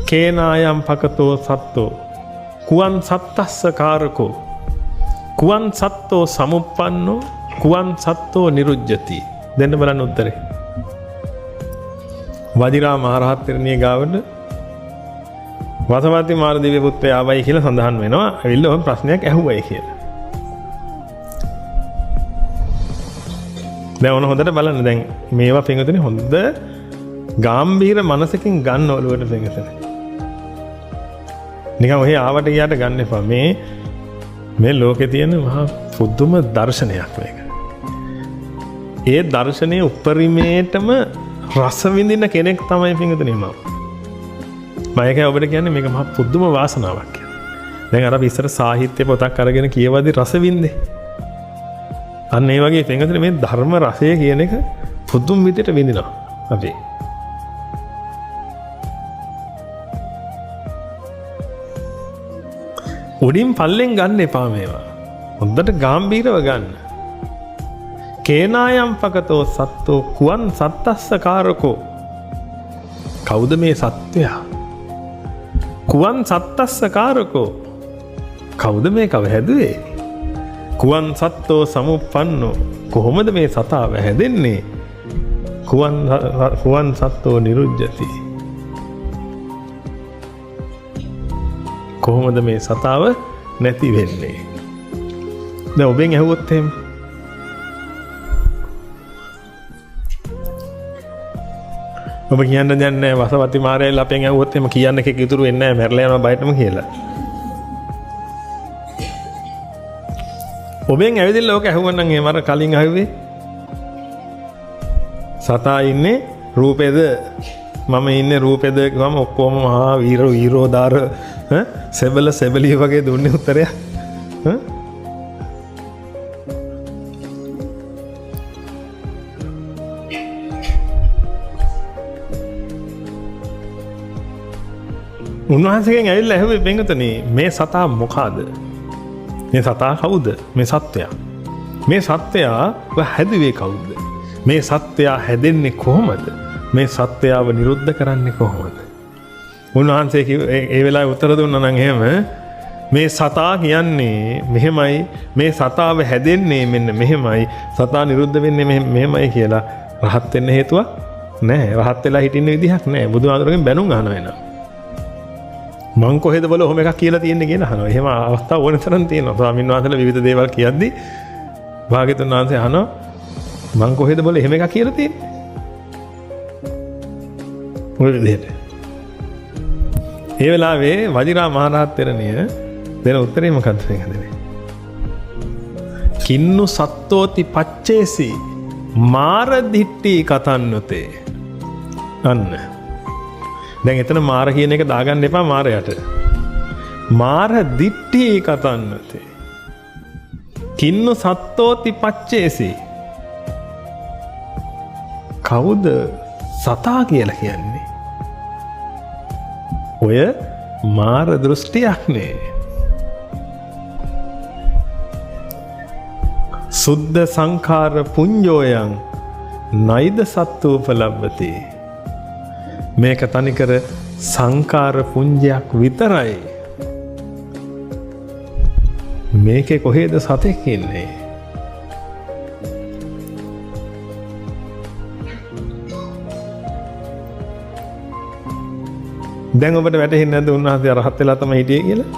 කේනායම් පකතෝ සත්තෝ කුවන් සත්තස්ස කාරකෝ කුවන් සත්තෝ සමුප්පන්නෝ කුවන් සත්තෝ නිරුජ්ජති. දෙන්න බලන්න උත්තරේ. වජිරා මහරහත් තෙරණිය ගාවට වසවති මාර දිව්‍ය පුත්‍රය ආවයි කියලා සඳහන් වෙනවා. ඇවිල්ලා ඔය ප්‍රශ්නයක් ඇහුවයි කියලා. දැන් ඕන හොඳට බලන්න. දැන් මේවා පින්වතුනි හොඳ ගාම්භීර මනසකින් ගන්න ඔළුවට පින්වතුනි. නිකන් ඔහේ ආවට ගියාට ගන්න එපා. මේ ලෝකේ තියෙන මහා පුදුම දර්ශනයක් මේක. ඒ දර්ශනයේ උපරිමයටම රස විඳින කෙනෙක් තමයි පින්වතුනි මම. මම ඔබට කියන්නේ මේක මහා පුදුම වාසනාවක් කියලා. දැන් අර අපි ඉස්සර සාහිත්‍ය පොතක් අරගෙන කියවදී රස විඳේ. අන්න ඒ වගේ පින්වතුනි මේ ධර්ම රසය කියන එක පුදුම විදිහට විඳිනවා අපි. උඩින් පල්ලෙන් ගන්න එපා මේවා. හොඳට ගාම්භීරව ගන්න. කේනායම් පකතෝ සත්තෝ කුවන් සත්තස්ස කාරකෝ. කවුද මේ සත්වයා? කුවන් සත්තස්ස කාරකෝ. කවුද මේ කව හැදුවේ? කුවන් සත්තෝ සමුප්පන්නෝ. කොහොමද මේ සතාව හැදෙන්නේ? කුවන් සත්තෝ නිරුජ්ජති. කොහොමද මේ සතාව නැති වෙන්නේ? දැන් ඔබෙන් ඇහුවොත් එහෙම ඔබ කියන්න දැන් නෑ වසවති මාරයල් අපෙන් ඇහුවොත් එහෙම කියන්න එකක් ඉතුරු වෙන්නේ නෑ මැරලා යනවා බයටම කියලා. ඔබෙන් ඇවිදilla ඕක ඇහුවනම් එහෙම අර කලින් අහුවේ සතා ඉන්නේ රූපෙද මම ඉන්නේ රූපෙද කිව්වම ඔක්කොම මහා වීරෝදාර සෙබලිය වගේ දුන්නේ උත්තරයක්. උන්වහන්සේගෙන් ඇවිල්ලා ඇහුවේ පින්වතුනි මේ සතා මොකಾದ? මේ සතා කවුද? මේ සත්වයා. මේ සත්වයා හැදුවේ කවුද? මේ සත්වයා හැදෙන්නේ කොහොමද? මේ සත්වයාව නිරුද්ධ කරන්නේ කොහොමද? උන්වහන්සේ ඒ වෙලාවේ උත්තර දුන්නා නම් එහෙම මේ සතා කියන්නේ මෙහෙමයි, මේ සතාව හැදෙන්නේ මෙන්න මෙහෙමයි, සතා නිරුද්ධ වෙන්නේ මෙහෙමයි කියලා රහත් වෙන්න හේතුවක් නැහැ. රහත් වෙලා හිටින්න විදිහක් නැහැ. බුදුහාමුදුරගෙන් බැනුම් අහනවා එනවා. මං කොහෙද බල ඔහොම එකක් කියලා තියෙන්නේ කියලා අහනවා. එහෙම අවස්ථා ඕන තරම් තියෙනවා. ස්වාමීන් වහන්සේලා විවිධ දේවල් කියද්දි භාග්‍යතුන් වහන්සේ අහනවා මං කොහෙද බල එහෙම එකක් කියලා තියෙන්නේ? මොකද විදිහට? ඒ වෙලාවේ වජිරා මහරහත් තෙරණිය දෙන උත්තරේ මොකක්ද කියන්නේ? කින්නු සත්තෝති පච්චේසි මාර දිට්ටි කතන්නතේ. අන්න දැන් එතන මාර කියන එක දාගන්න එපා මාරයට. මාර දිට්ටි කතන්නතේ. කින්නු සත්තෝති පච්චේසි. කවුද සතා කියලා කියන්නේ? ඔය මාර දෘෂ්ටියක් නේ. සුද්ධ සංඛාර පුඤ්ජෝයන් නයිද සත්තුපලබ්බති. මේක තනිකර සංඛාර පුඤ්ජයක් විතරයි. මේකේ කොහෙද සතෙක් ඉන්නේ? දැන් ඔබට වැටහෙන්නේ නැද්ද උන්වහන්සේ අරහත් වෙලා තමයි හිටියේ කියලා?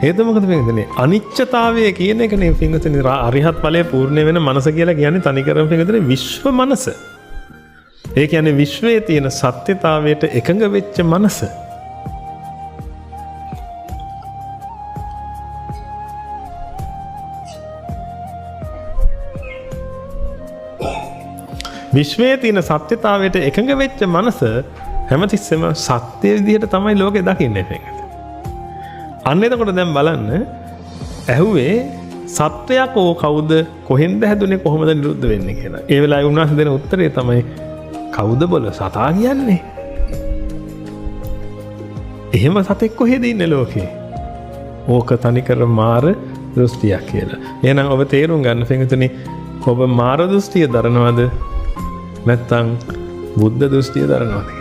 හේතුව මොකද පින්වතුනි? අනිච්චතාවය කියන එකනේ පින්වතුනි අරිහත් ඵලයේ පූර්ණ වෙන මනස කියලා කියන්නේ තනිකරම පින්වතුනි විශ්ව මනස. ඒ කියන්නේ විශ්වයේ තියෙන සත්‍යතාවයට එකඟ වෙච්ච මනස. විශ්වයේ තියෙන සත්‍යතාවයට එකඟ වෙච්ච මනස හැමතිස්සෙම සත්‍ය විදිහට තමයි ලෝකේ දකින්නේ පින්වතුනි. අන්න එතකොට දැන් බලන්න ඇහුවේ සත්වයක් ඕ කවුද කොහෙන්ද හැදුනේ කොහොමද නිරුද්ධ වෙන්නේ කියලා. ඒ වෙලාවේ උන්වහන්සේ දෙන උත්තරේ තමයි කවුද බොල සතා කියන්නේ. එහෙම සතෙක් කොහෙද ඉන්නේ ලෝකේ? ඕක තනිකර මාර දෘෂ්ටියක් කියලා. එහෙනම් ඔබ තේරුම් ගන්න පින්වතුනි ඔබ මාර දෘෂ්ටිය දරනවද නැත්නම් බුද්ධ දෘෂ්ටිය දරනවද?